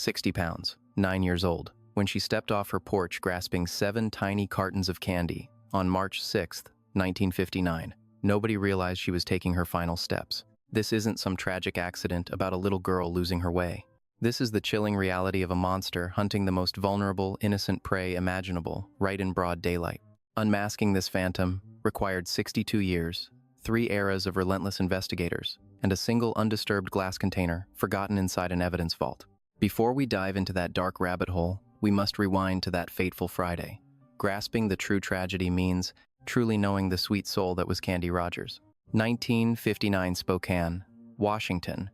60 pounds, 9 years old, when she stepped off her porch grasping 7 tiny cartons of candy on March 6, 1959. Nobody realized she was taking her final steps. This isn't some tragic accident about a little girl losing her way. This is the chilling reality of a monster hunting the most vulnerable, innocent prey imaginable, right in broad daylight. Unmasking this phantom required 62 years, 3 eras of relentless investigators, and a single undisturbed glass container forgotten inside an evidence vault. Before we dive into that dark rabbit hole, we must rewind to that fateful Friday. Grasping the true tragedy means truly knowing the sweet soul that was Candy Rogers. 1959 Spokane, Washington,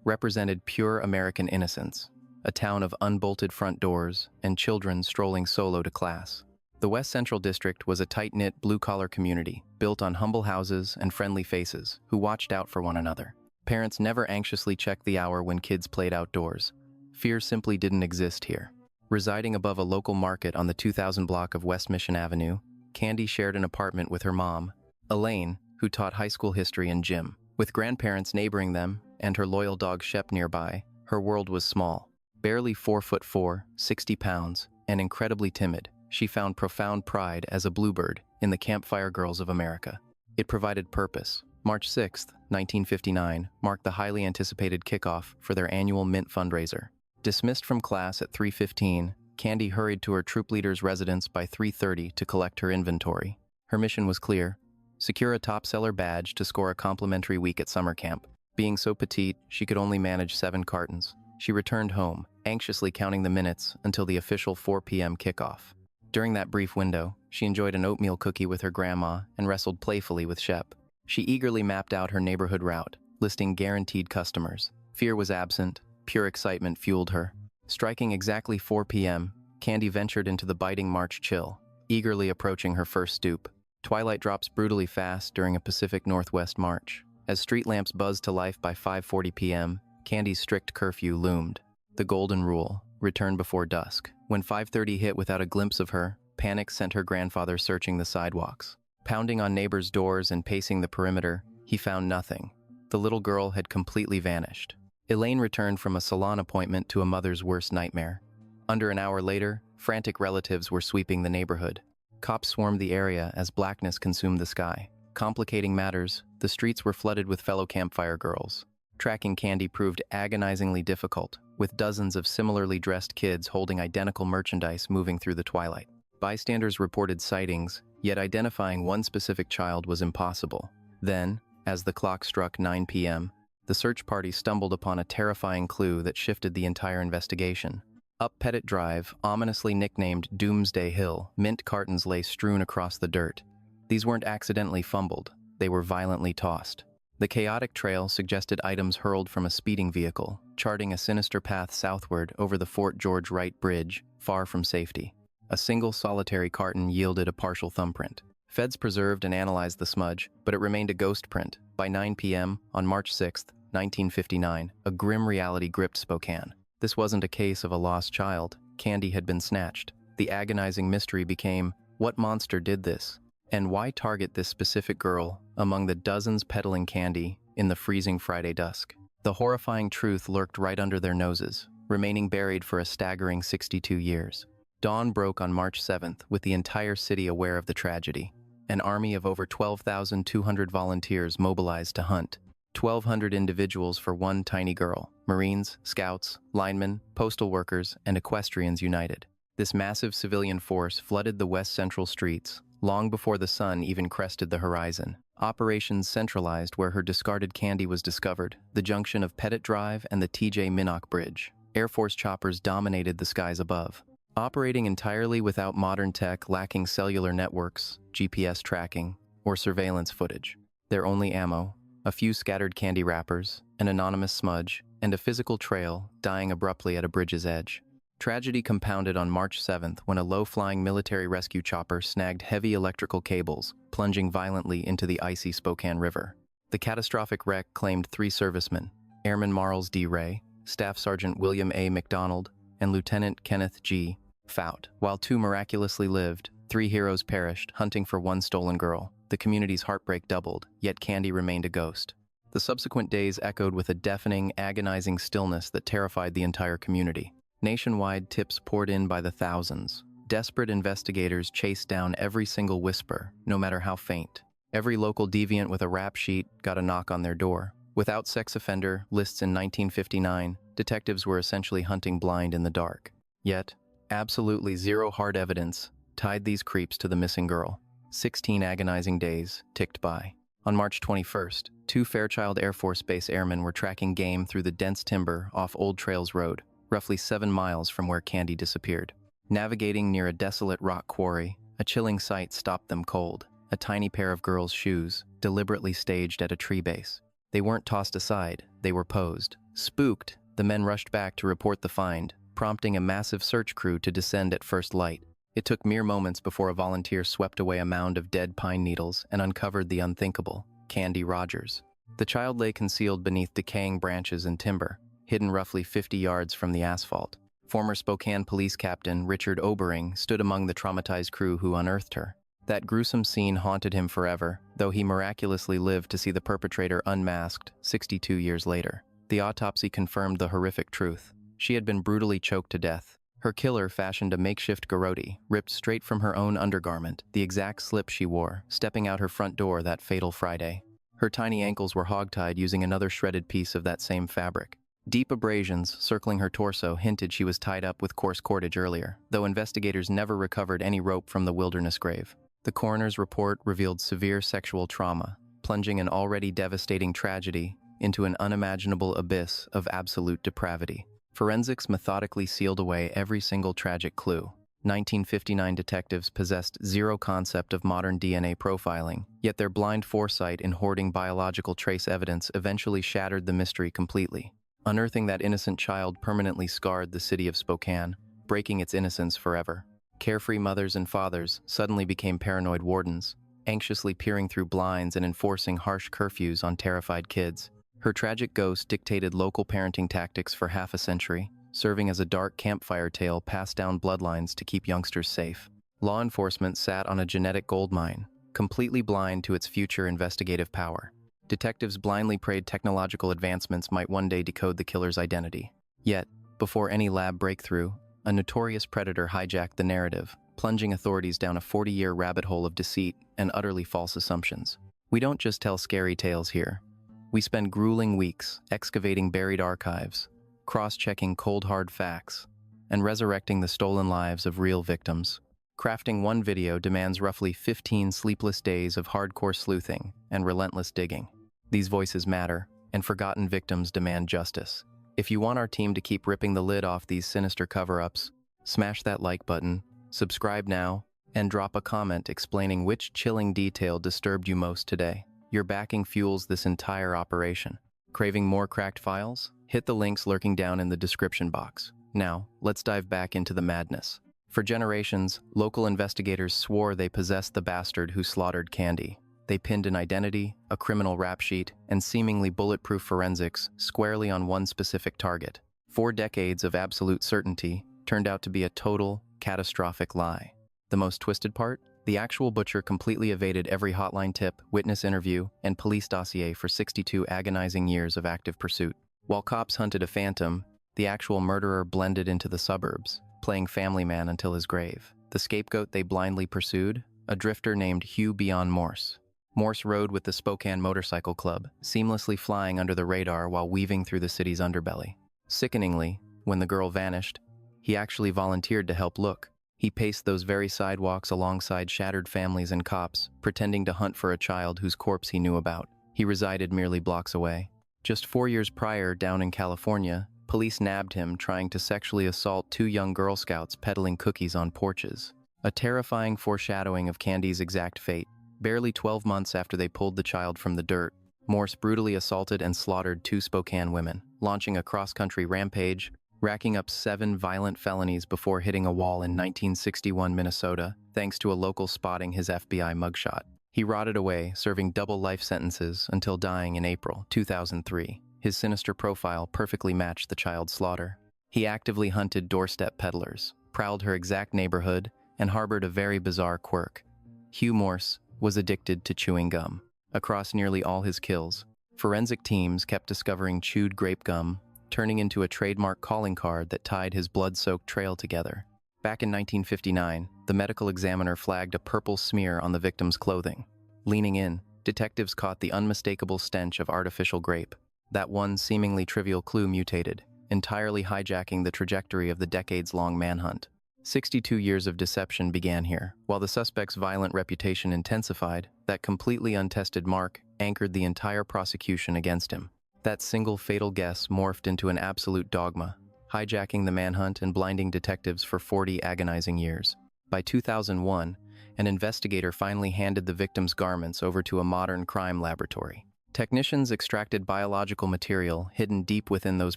represented pure American innocence, a town of unbolted front doors and children strolling solo to class. The West Central District was a tight-knit, blue-collar community built on humble houses and friendly faces who watched out for one another. Parents never anxiously checked the hour when kids played outdoors. Fear simply didn't exist here. Residing above a local market on the 2000 block of West Mission Avenue, Candy shared an apartment with her mom, Elaine, who taught high school history and gym. With grandparents neighboring them and her loyal dog Shep nearby, her world was small. Barely 4'4", 60 pounds, and incredibly timid, she found profound pride as a bluebird in the Campfire Girls of America. It provided purpose. March 6, 1959, marked the highly anticipated kickoff for their annual Mint fundraiser. Dismissed from class at 3:15, Candy hurried to her troop leader's residence by 3:30 to collect her inventory. Her mission was clear: secure a top seller badge to score a complimentary week at summer camp. Being so petite, she could only manage 7 cartons. She returned home, anxiously counting the minutes until the official 4 p.m. kickoff. During that brief window, she enjoyed an oatmeal cookie with her grandma and wrestled playfully with Shep. She eagerly mapped out her neighborhood route, listing guaranteed customers. Fear was absent, pure excitement fueled her. Striking exactly 4 p.m., Candy ventured into the biting March chill, eagerly approaching her first stoop. Twilight drops brutally fast during a Pacific Northwest march. As street lamps buzzed to life by 5:40 p.m., Candy's strict curfew loomed. The golden rule: return before dusk. When 5:30 hit without a glimpse of her, panic sent her grandfather searching the sidewalks. Pounding on neighbors' doors and pacing the perimeter, he found nothing. The little girl had completely vanished. Elaine returned from a salon appointment to a mother's worst nightmare. Under an hour later, frantic relatives were sweeping the neighborhood. Cops swarmed the area as blackness consumed the sky. Complicating matters, the streets were flooded with fellow Campfire Girls. Tracking Candy proved agonizingly difficult, with dozens of similarly dressed kids holding identical merchandise moving through the twilight. Bystanders reported sightings, yet identifying one specific child was impossible. Then, as the clock struck 9 p.m., the search party stumbled upon a terrifying clue that shifted the entire investigation. Up Pettit Drive, ominously nicknamed Doomsday Hill, mint cartons lay strewn across the dirt. These weren't accidentally fumbled, they were violently tossed. The chaotic trail suggested items hurled from a speeding vehicle, charting a sinister path southward over the Fort George Wright Bridge, far from safety. A single solitary carton yielded a partial thumbprint. Feds preserved and analyzed the smudge, but it remained a ghost print. By 9 p.m. on March 6, 1959, a grim reality gripped Spokane. This wasn't a case of a lost child. Candy had been snatched. The agonizing mystery became, what monster did this? And why target this specific girl among the dozens peddling candy in the freezing Friday dusk? The horrifying truth lurked right under their noses, remaining buried for a staggering 62 years. Dawn broke on March 7th with the entire city aware of the tragedy. An army of over 12,200 volunteers mobilized to hunt. 1,200 individuals for one tiny girl. Marines, scouts, linemen, postal workers, and equestrians united. This massive civilian force flooded the west central streets, long before the sun even crested the horizon. Operations centralized where her discarded candy was discovered, the junction of Pettit Drive and the T.J. Minnock Bridge. Air Force choppers dominated the skies above. Operating entirely without modern tech, lacking cellular networks, GPS tracking, or surveillance footage. Their only ammo: a few scattered candy wrappers, an anonymous smudge, and a physical trail dying abruptly at a bridge's edge. Tragedy compounded on March 7th when a low-flying military rescue chopper snagged heavy electrical cables, plunging violently into the icy Spokane River. The catastrophic wreck claimed 3 servicemen: Airman Marles D. Ray, Staff Sergeant William A. McDonald, and Lieutenant Kenneth G. Fout. While 2 miraculously lived, 3 heroes perished, hunting for one stolen girl. The community's heartbreak doubled, yet Candy remained a ghost. The subsequent days echoed with a deafening, agonizing stillness that terrified the entire community. Nationwide, tips poured in by the thousands. Desperate investigators chased down every single whisper, no matter how faint. Every local deviant with a rap sheet got a knock on their door. Without sex offender lists in 1959, detectives were essentially hunting blind in the dark. Yet, absolutely zero hard evidence tied these creeps to the missing girl. 16 agonizing days ticked by. On March 21st, 2 Fairchild Air Force Base airmen were tracking game through the dense timber off Old Trails Road, roughly 7 miles from where Candy disappeared. Navigating near a desolate rock quarry, a chilling sight stopped them cold. A tiny pair of girls' shoes, deliberately staged at a tree base. They weren't tossed aside, they were posed. Spooked, the men rushed back to report the find, prompting a massive search crew to descend at first light. It took mere moments before a volunteer swept away a mound of dead pine needles and uncovered the unthinkable, Candy Rogers. The child lay concealed beneath decaying branches and timber, hidden roughly 50 yards from the asphalt. Former Spokane Police Captain Richard Obering stood among the traumatized crew who unearthed her. That gruesome scene haunted him forever, though he miraculously lived to see the perpetrator unmasked 62 years later. The autopsy confirmed the horrific truth. She had been brutally choked to death. Her killer fashioned a makeshift garrote, ripped straight from her own undergarment, the exact slip she wore, stepping out her front door that fatal Friday. Her tiny ankles were hogtied using another shredded piece of that same fabric. Deep abrasions circling her torso hinted she was tied up with coarse cordage earlier, though investigators never recovered any rope from the wilderness grave. The coroner's report revealed severe sexual trauma, plunging an already devastating tragedy into an unimaginable abyss of absolute depravity. Forensics methodically sealed away every single tragic clue. 1959 detectives possessed zero concept of modern DNA profiling, yet their blind foresight in hoarding biological trace evidence eventually shattered the mystery completely. Unearthing that innocent child permanently scarred the city of Spokane, breaking its innocence forever. Carefree mothers and fathers suddenly became paranoid wardens, anxiously peering through blinds and enforcing harsh curfews on terrified kids. Her tragic ghost dictated local parenting tactics for half a century, serving as a dark campfire tale passed down bloodlines to keep youngsters safe. Law enforcement sat on a genetic goldmine, completely blind to its future investigative power. Detectives blindly prayed technological advancements might one day decode the killer's identity. Yet, before any lab breakthrough, a notorious predator hijacked the narrative, plunging authorities down a 40-year rabbit hole of deceit and utterly false assumptions. We don't just tell scary tales here. We spend grueling weeks excavating buried archives, cross-checking cold hard facts, and resurrecting the stolen lives of real victims. Crafting one video demands roughly 15 sleepless days of hardcore sleuthing and relentless digging. These voices matter, and forgotten victims demand justice. If you want our team to keep ripping the lid off these sinister cover-ups, smash that like button, subscribe now, and drop a comment explaining which chilling detail disturbed you most today. Your backing fuels this entire operation. Craving more cracked files? Hit the links lurking down in the description box. Now, let's dive back into the madness. For generations, local investigators swore they possessed the bastard who slaughtered Candy. They pinned an identity, a criminal rap sheet, and seemingly bulletproof forensics squarely on one specific target. 4 decades of absolute certainty turned out to be a total, catastrophic lie. The most twisted part? The actual butcher completely evaded every hotline tip, witness interview, and police dossier for 62 agonizing years of active pursuit. While cops hunted a phantom, the actual murderer blended into the suburbs, playing family man until his grave. The scapegoat they blindly pursued? A drifter named Hugh Beyond Morse. Morse rode with the Spokane Motorcycle Club, seamlessly flying under the radar while weaving through the city's underbelly. Sickeningly, when the girl vanished, he actually volunteered to help look. He paced those very sidewalks alongside shattered families and cops, pretending to hunt for a child whose corpse he knew about. He resided merely blocks away. Just 4 years prior, down in California, police nabbed him trying to sexually assault 2 young Girl Scouts peddling cookies on porches. A terrifying foreshadowing of Candy's exact fate. Barely 12 months after they pulled the child from the dirt, Morse brutally assaulted and slaughtered 2 Spokane women, launching a cross-country rampage, racking up 7 violent felonies before hitting a wall in 1961 Minnesota, thanks to a local spotting his FBI mugshot. He rotted away, serving double life sentences until dying in April 2003. His sinister profile perfectly matched the child's slaughter. He actively hunted doorstep peddlers, prowled her exact neighborhood, and harbored a very bizarre quirk. Hugh Morse was addicted to chewing gum. Across nearly all his kills, forensic teams kept discovering chewed grape gum, turning into a trademark calling card that tied his blood-soaked trail together. Back in 1959, the medical examiner flagged a purple smear on the victim's clothing. Leaning in, detectives caught the unmistakable stench of artificial grape. That one seemingly trivial clue mutated, entirely hijacking the trajectory of the decades-long manhunt. 62 years of deception began here. While the suspect's violent reputation intensified, that completely untested mark anchored the entire prosecution against him. That single fatal guess morphed into an absolute dogma, hijacking the manhunt and blinding detectives for 40 agonizing years. By 2001, an investigator finally handed the victim's garments over to a modern crime laboratory. Technicians extracted biological material hidden deep within those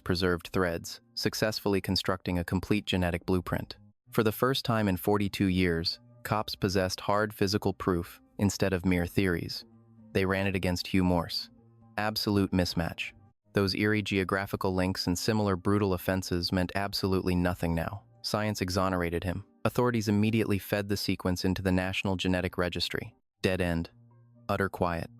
preserved threads, successfully constructing a complete genetic blueprint. For the first time in 42 years, cops possessed hard physical proof instead of mere theories. They ran it against Hugh Morse. Absolute mismatch. Those eerie geographical links and similar brutal offenses meant absolutely nothing now. Science exonerated him. Authorities immediately fed the sequence into the National Genetic Registry. Dead end. Utter quiet.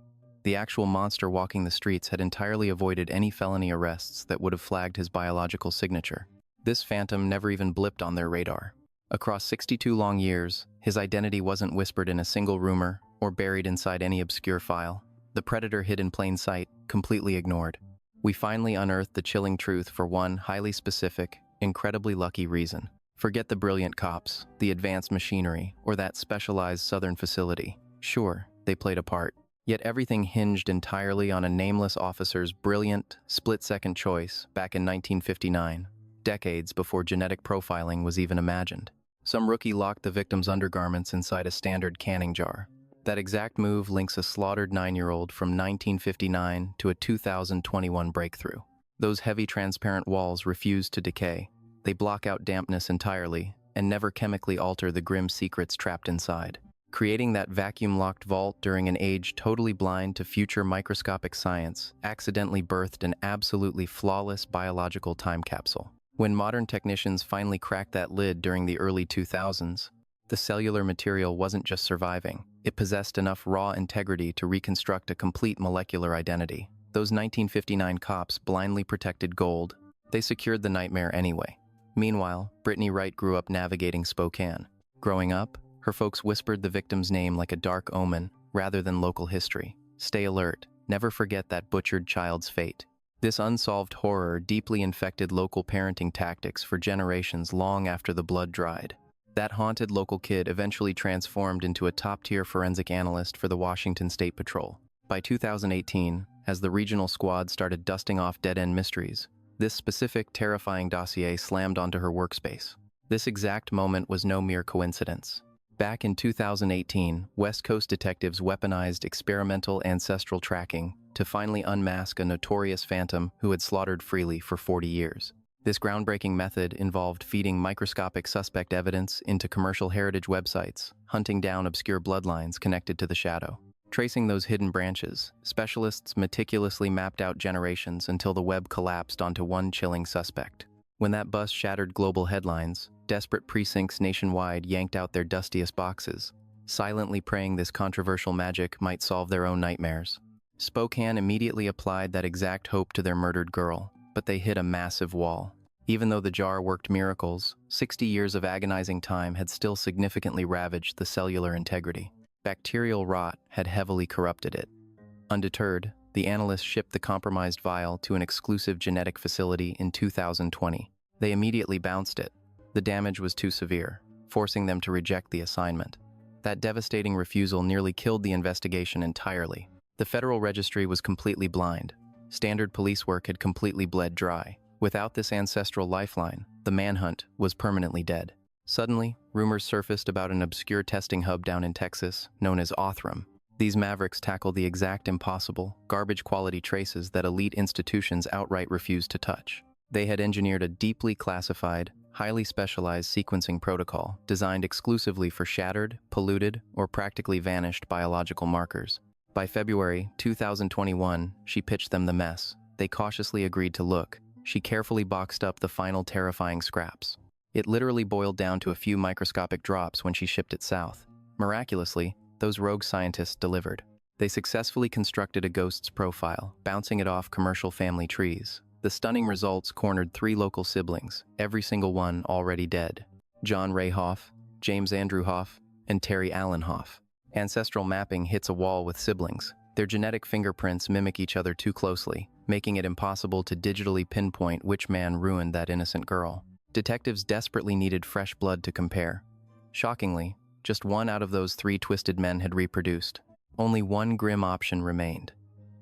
The actual monster walking the streets had entirely avoided any felony arrests that would have flagged his biological signature. This phantom never even blipped on their radar. Across 62 long years, his identity wasn't whispered in a single rumor or buried inside any obscure file. The predator hid in plain sight, completely ignored. We finally unearthed the chilling truth for one highly specific, incredibly lucky reason. Forget the brilliant cops, the advanced machinery, or that specialized southern facility. Sure, they played a part. Yet everything hinged entirely on a nameless officer's brilliant, split-second choice back in 1959, decades before genetic profiling was even imagined. Some rookie locked the victim's undergarments inside a standard canning jar. That exact move links a slaughtered 9-year-old from 1959 to a 2021 breakthrough. Those heavy transparent walls refuse to decay. They block out dampness entirely and never chemically alter the grim secrets trapped inside. Creating that vacuum-locked vault during an age totally blind to future microscopic science accidentally birthed an absolutely flawless biological time capsule. When modern technicians finally cracked that lid during the early 2000s, the cellular material wasn't just surviving. It possessed enough raw integrity to reconstruct a complete molecular identity. Those 1959 cops blindly protected gold. They secured the nightmare anyway. Meanwhile, Brittany Wright grew up navigating Spokane. Growing up, her folks whispered the victim's name like a dark omen rather than local history. Stay alert. Never forget that butchered child's fate. This unsolved horror deeply infected local parenting tactics for generations long after the blood dried. That haunted local kid eventually transformed into a top-tier forensic analyst for the Washington State Patrol. By 2018, as the regional squad started dusting off dead-end mysteries, this specific, terrifying dossier slammed onto her workspace. This exact moment was no mere coincidence. Back in 2018, West Coast detectives weaponized experimental ancestral tracking to finally unmask a notorious phantom who had slaughtered freely for 40 years. This groundbreaking method involved feeding microscopic suspect evidence into commercial heritage websites, hunting down obscure bloodlines connected to the shadow. Tracing those hidden branches, specialists meticulously mapped out generations until the web collapsed onto one chilling suspect. When that bust shattered global headlines, desperate precincts nationwide yanked out their dustiest boxes, silently praying this controversial magic might solve their own nightmares. Spokane immediately applied that exact hope to their murdered girl, but they hit a massive wall. Even though the jar worked miracles, 60 years of agonizing time had still significantly ravaged the cellular integrity. Bacterial rot had heavily corrupted it. Undeterred, the analysts shipped the compromised vial to an exclusive genetic facility in 2020. They immediately bounced it. The damage was too severe, forcing them to reject the assignment. That devastating refusal nearly killed the investigation entirely. The Federal Registry was completely blind. Standard police work had completely bled dry. Without this ancestral lifeline, the manhunt was permanently dead. Suddenly, rumors surfaced about an obscure testing hub down in Texas, known as Othram. These mavericks tackle the exact impossible, garbage-quality traces that elite institutions outright refused to touch. They had engineered a deeply classified, highly specialized sequencing protocol designed exclusively for shattered, polluted, or practically vanished biological markers. By February 2021, she pitched them the mess. They cautiously agreed to look. She carefully boxed up the final terrifying scraps. It literally boiled down to a few microscopic drops when she shipped it south. Miraculously, those rogue scientists delivered. They successfully constructed a ghost's profile, bouncing it off commercial family trees. The stunning results cornered 3 local siblings, every single one already dead: John Ray Hoff, James Andrew Hoff, and Terry Allen Hoff. Ancestral mapping hits a wall with siblings. Their genetic fingerprints mimic each other too closely, making it impossible to digitally pinpoint which man ruined that innocent girl. Detectives desperately needed fresh blood to compare. Shockingly, just 1 out of those 3 twisted men had reproduced. Only one grim option remained.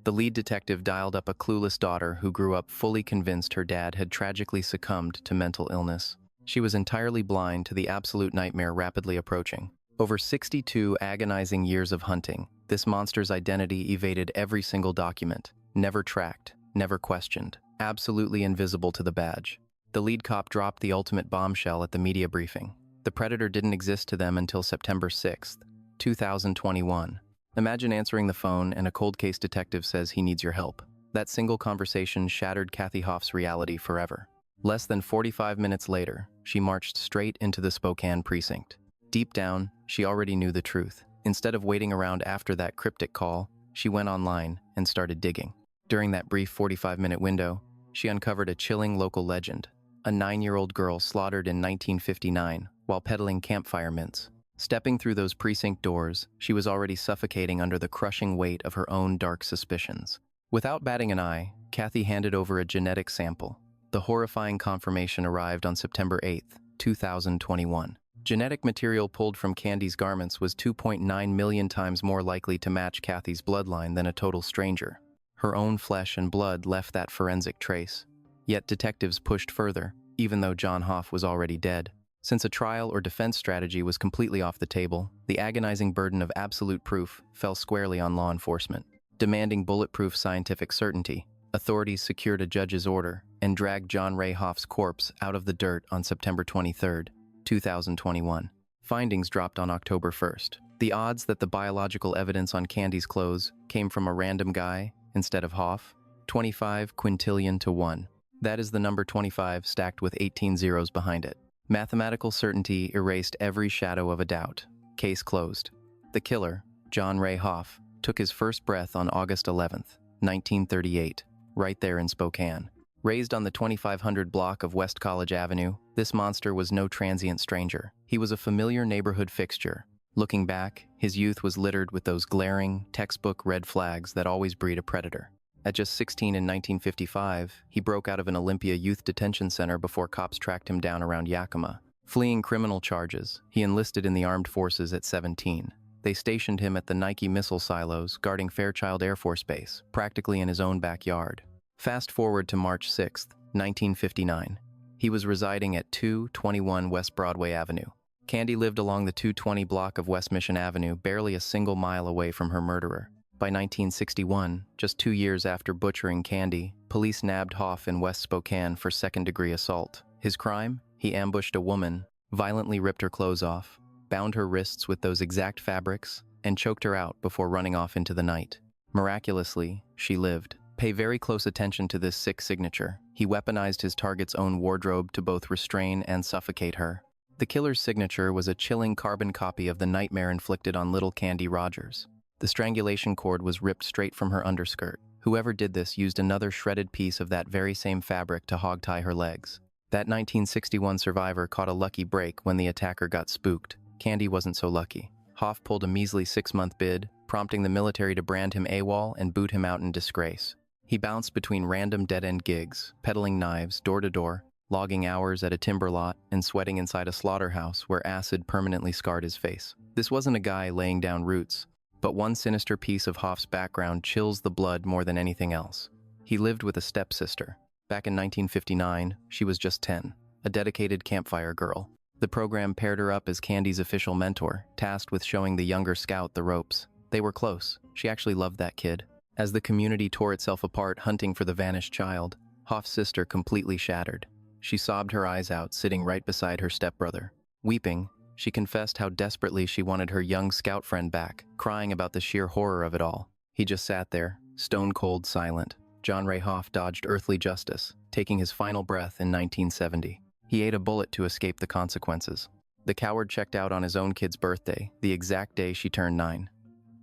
The lead detective dialed up a clueless daughter who grew up fully convinced her dad had tragically succumbed to mental illness. She was entirely blind to the absolute nightmare rapidly approaching. Over 62 agonizing years of hunting, this monster's identity evaded every single document, never tracked, never questioned, absolutely invisible to the badge. The lead cop dropped the ultimate bombshell at the media briefing. The predator didn't exist to them until September 6th, 2021. Imagine answering the phone and a cold case detective says he needs your help. That single conversation shattered Kathy Hoff's reality forever. Less than 45 minutes later, she marched straight into the Spokane precinct. Deep down, she already knew the truth. Instead of waiting around after that cryptic call, she went online and started digging. During that brief 45-minute window, she uncovered a chilling local legend: a 9-year-old girl slaughtered in 1959 while peddling campfire mints. Stepping through those precinct doors, she was already suffocating under the crushing weight of her own dark suspicions. Without batting an eye, Kathy handed over a genetic sample. The horrifying confirmation arrived on September 8th, 2021. Genetic material pulled from Candy's garments was 2.9 million times more likely to match Kathy's bloodline than a total stranger. Her own flesh and blood left that forensic trace. Yet detectives pushed further, even though John Hoff was already dead. Since a trial or defense strategy was completely off the table, the agonizing burden of absolute proof fell squarely on law enforcement. Demanding bulletproof scientific certainty, authorities secured a judge's order and dragged John Ray Hoff's corpse out of the dirt on September 23, 2021. Findings dropped on October 1st. The odds that the biological evidence on Candy's clothes came from a random guy instead of Hoff? 25 quintillion to 1. That is the number 25 stacked with 18 zeros behind it. Mathematical certainty erased every shadow of a doubt. Case closed. The killer, John Ray Hoff, took his first breath on August 11, 1938, right there in Spokane. Raised on the 2500 block of West College Avenue, this monster was no transient stranger. He was a familiar neighborhood fixture. Looking back, his youth was littered with those glaring, textbook red flags that always breed a predator. At just 16 in 1955, he broke out of an Olympia Youth Detention Center before cops tracked him down around Yakima. Fleeing criminal charges, he enlisted in the armed forces at 17. They stationed him at the Nike missile silos guarding Fairchild Air Force Base, practically in his own backyard. Fast forward to March 6, 1959. He was residing at 221 West Broadway Avenue. Candy lived along the 220 block of West Mission Avenue, barely a single mile away from her murderer. By 1961, just 2 years after butchering Candy, police nabbed Hoff in West Spokane for second-degree assault. His crime? He ambushed a woman, violently ripped her clothes off, bound her wrists with those exact fabrics, and choked her out before running off into the night. Miraculously, she lived. Pay very close attention to this sick signature. He weaponized his target's own wardrobe to both restrain and suffocate her. The killer's signature was a chilling carbon copy of the nightmare inflicted on little Candy Rogers. The strangulation cord was ripped straight from her underskirt. Whoever did this used another shredded piece of that very same fabric to hog-tie her legs. That 1961 survivor caught a lucky break when the attacker got spooked. Candy wasn't so lucky. Hoff pulled a measly 6-month bid, prompting the military to brand him AWOL and boot him out in disgrace. He bounced between random dead-end gigs, peddling knives door to door, logging hours at a timber lot, and sweating inside a slaughterhouse where acid permanently scarred his face. This wasn't a guy laying down roots. But one sinister piece of Hoff's background chills the blood more than anything else. He lived with a stepsister. Back in 1959, she was just 10, a dedicated campfire girl. The program paired her up as Candy's official mentor, tasked with showing the younger scout the ropes. They were close. She actually loved that kid. As the community tore itself apart hunting for the vanished child, Hoff's sister completely shattered. She sobbed her eyes out, sitting right beside her stepbrother. Weeping, she confessed how desperately she wanted her young scout friend back, crying about the sheer horror of it all. He just sat there, stone-cold silent. John Ray Hoff dodged earthly justice, taking his final breath in 1970. He ate a bullet to escape the consequences. The coward checked out on his own kid's birthday, the exact day she turned 9.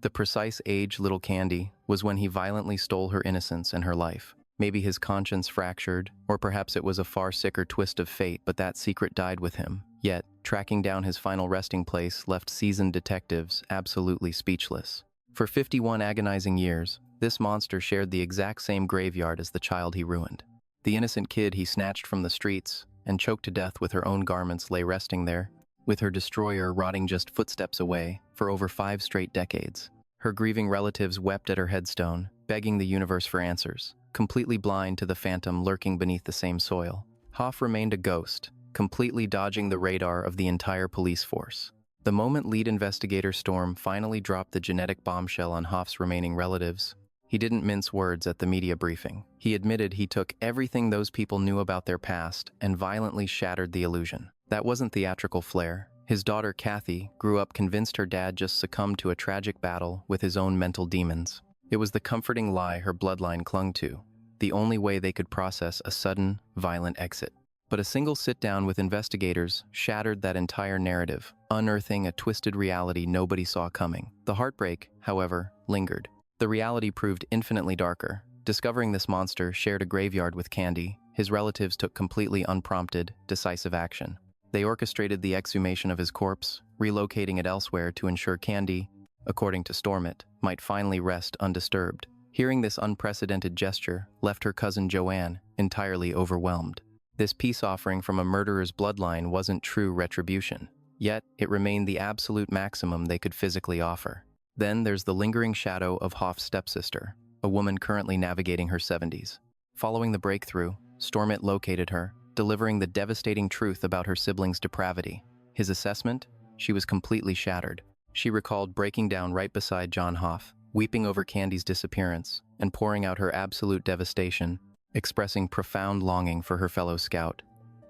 The precise age little Candy was when he violently stole her innocence and her life. Maybe his conscience fractured, or perhaps it was a far sicker twist of fate, but that secret died with him. Yet, tracking down his final resting place left seasoned detectives absolutely speechless. For 51 agonizing years, this monster shared the exact same graveyard as the child he ruined. The innocent kid he snatched from the streets and choked to death with her own garments lay resting there, with her destroyer rotting just footsteps away for over 5 straight decades. Her grieving relatives wept at her headstone, begging the universe for answers, completely blind to the phantom lurking beneath the same soil. Hoff remained a ghost, completely dodging the radar of the entire police force. The moment lead investigator Storm finally dropped the genetic bombshell on Hoff's remaining relatives, he didn't mince words at the media briefing. He admitted he took everything those people knew about their past and violently shattered the illusion. That wasn't theatrical flair. His daughter, Kathy, grew up convinced her dad just succumbed to a tragic battle with his own mental demons. It was the comforting lie her bloodline clung to, the only way they could process a sudden, violent exit. But a single sit-down with investigators shattered that entire narrative, unearthing a twisted reality nobody saw coming. The heartbreak, however, lingered. The reality proved infinitely darker. Discovering this monster shared a graveyard with Candy, his relatives took completely unprompted, decisive action. They orchestrated the exhumation of his corpse, relocating it elsewhere to ensure Candy, according to Stormit, might finally rest undisturbed. Hearing this unprecedented gesture left her cousin Joanne entirely overwhelmed. This peace offering from a murderer's bloodline wasn't true retribution, yet it remained the absolute maximum they could physically offer. Then there's the lingering shadow of Hoff's stepsister, a woman currently navigating her 70s. Following the breakthrough, Stormit located her, delivering the devastating truth about her sibling's depravity. His assessment? She was completely shattered. She recalled breaking down right beside John Hoff, weeping over Candy's disappearance, and pouring out her absolute devastation, expressing profound longing for her fellow scout.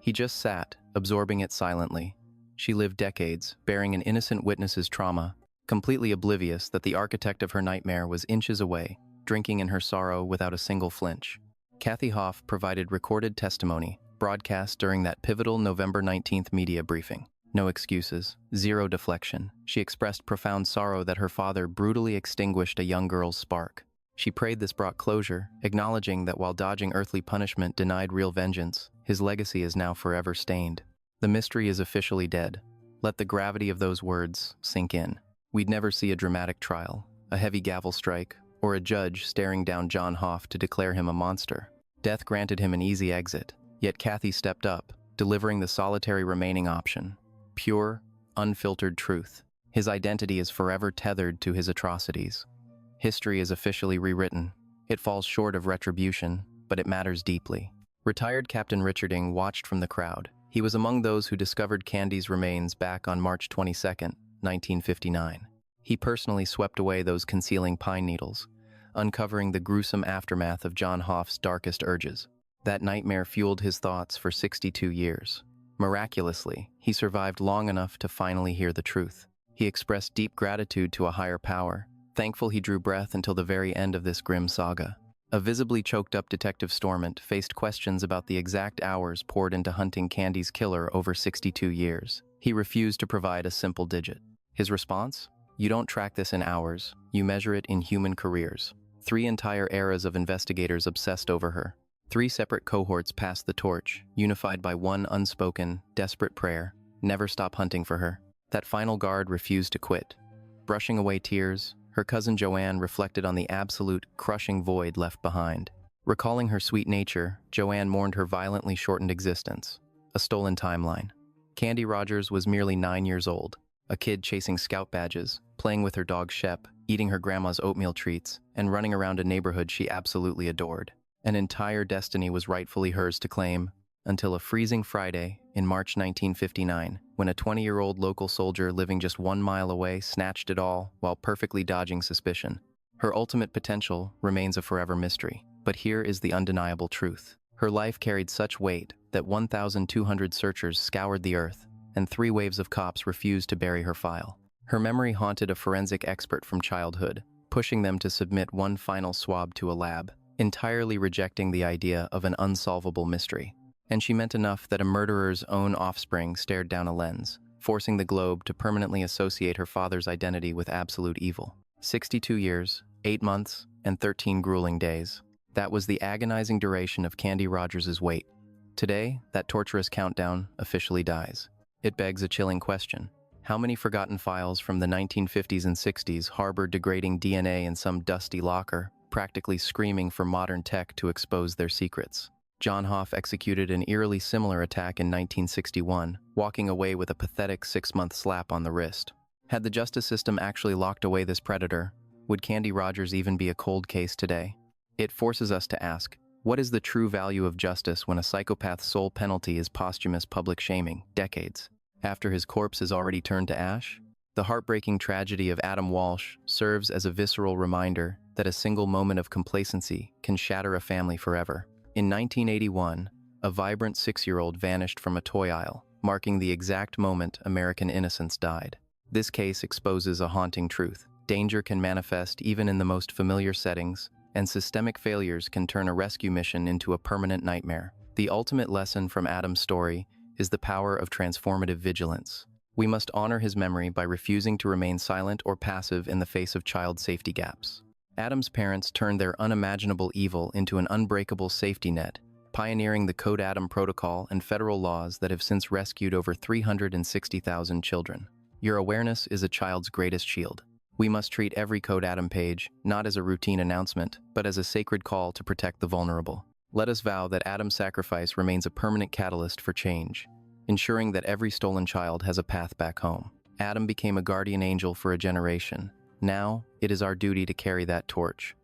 He just sat, absorbing it silently. She lived decades, bearing an innocent witness's trauma, completely oblivious that the architect of her nightmare was inches away, drinking in her sorrow without a single flinch. Kathy Hoff provided recorded testimony, broadcast during that pivotal November 19th media briefing. No excuses, zero deflection. She expressed profound sorrow that her father brutally extinguished a young girl's spark. She prayed this brought closure, acknowledging that while dodging earthly punishment denied real vengeance, his legacy is now forever stained. The mystery is officially dead. Let the gravity of those words sink in. We'd never see a dramatic trial, a heavy gavel strike, or a judge staring down John Hoff to declare him a monster. Death granted him an easy exit, yet Kathy stepped up, delivering the solitary remaining option. Pure, unfiltered truth. His identity is forever tethered to his atrocities. History is officially rewritten. It falls short of retribution, but it matters deeply. Retired Captain Richarding watched from the crowd. He was among those who discovered Candy's remains back on March 22, 1959. He personally swept away those concealing pine needles, uncovering the gruesome aftermath of John Hoff's darkest urges. That nightmare fueled his thoughts for 62 years. Miraculously, he survived long enough to finally hear the truth. He expressed deep gratitude to a higher power, thankful he drew breath until the very end of this grim saga. A visibly choked-up Detective Stormont faced questions about the exact hours poured into hunting Candy's killer over 62 years. He refused to provide a simple digit. His response? You don't track this in hours, you measure it in human careers. 3 entire eras of investigators obsessed over her. 3 separate cohorts passed the torch, unified by one unspoken, desperate prayer: never stop hunting for her. That final guard refused to quit. Brushing away tears, her cousin Joanne reflected on the absolute, crushing void left behind. Recalling her sweet nature, Joanne mourned her violently shortened existence. A stolen timeline. Candy Rogers was merely 9 years old, a kid chasing scout badges, playing with her dog Shep, eating her grandma's oatmeal treats, and running around a neighborhood she absolutely adored. An entire destiny was rightfully hers to claim, until a freezing Friday in March 1959, when a 20-year-old local soldier living just 1 mile away snatched it all while perfectly dodging suspicion. Her ultimate potential remains a forever mystery, but here is the undeniable truth. Her life carried such weight that 1,200 searchers scoured the earth, and 3 waves of cops refused to bury her file. Her memory haunted a forensic expert from childhood, pushing them to submit one final swab to a lab, entirely rejecting the idea of an unsolvable mystery. And she meant enough that a murderer's own offspring stared down a lens, forcing the globe to permanently associate her father's identity with absolute evil. 62 years, 8 months, and 13 grueling days. That was the agonizing duration of Candy Rogers' wait. Today, that torturous countdown officially dies. It begs a chilling question. How many forgotten files from the 1950s and 60s harbor degrading DNA in some dusty locker, practically screaming for modern tech to expose their secrets? John Hoff executed an eerily similar attack in 1961, walking away with a pathetic 6-month slap on the wrist. Had the justice system actually locked away this predator, would Candy Rogers even be a cold case today? It forces us to ask, what is the true value of justice when a psychopath's sole penalty is posthumous public shaming, decades after his corpse is already turned to ash? The heartbreaking tragedy of Adam Walsh serves as a visceral reminder that a single moment of complacency can shatter a family forever. In 1981, a vibrant 6-year-old vanished from a toy aisle, marking the exact moment American innocence died. This case exposes a haunting truth. Danger can manifest even in the most familiar settings, and systemic failures can turn a rescue mission into a permanent nightmare. The ultimate lesson from Adam's story is the power of transformative vigilance. We must honor his memory by refusing to remain silent or passive in the face of child safety gaps. Adam's parents turned their unimaginable evil into an unbreakable safety net, pioneering the Code Adam protocol and federal laws that have since rescued over 360,000 children. Your awareness is a child's greatest shield. We must treat every Code Adam page not as a routine announcement, but as a sacred call to protect the vulnerable. Let us vow that Adam's sacrifice remains a permanent catalyst for change, ensuring that every stolen child has a path back home. Adam became a guardian angel for a generation. Now, it is our duty to carry that torch.